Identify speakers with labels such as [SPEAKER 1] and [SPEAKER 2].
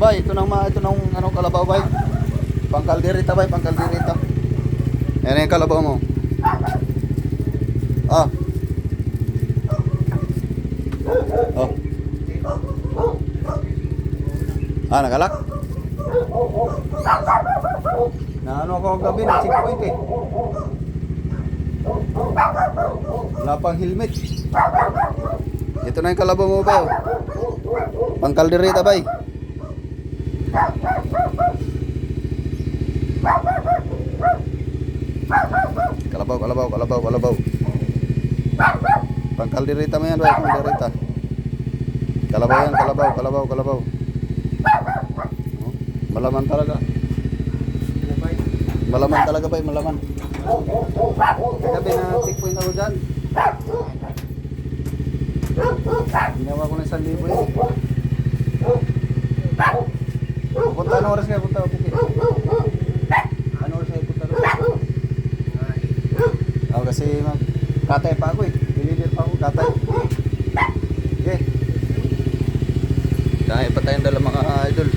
[SPEAKER 1] bay, ito nang ano kalabaw bay. Pangkalderita bay, pangkalderita. Yan yung kalabaw mo. Ah. Oh. Ah, nagalak? Na ano ako gabi, na checkpoint eh. Wala pang helmet. Ito na yung kalabaw mo bay. Pangkalderita bay. Kalabaw. Pangkalderita mo yan bay, pangkalderita. Kalabaw yan, kalabaw. Oh, malaman talaga. Malaman talaga bay, malaman. Kagabi na checkpoint ako dyan. Ginawa ko na 1,000 eh. Pupunta, anong oras kayo punta? Anong oras kayo punta? Oh, kasi katay pa ako eh. Deliver pa ako, katay. Okay. Dahil pa tayong dala mga idol.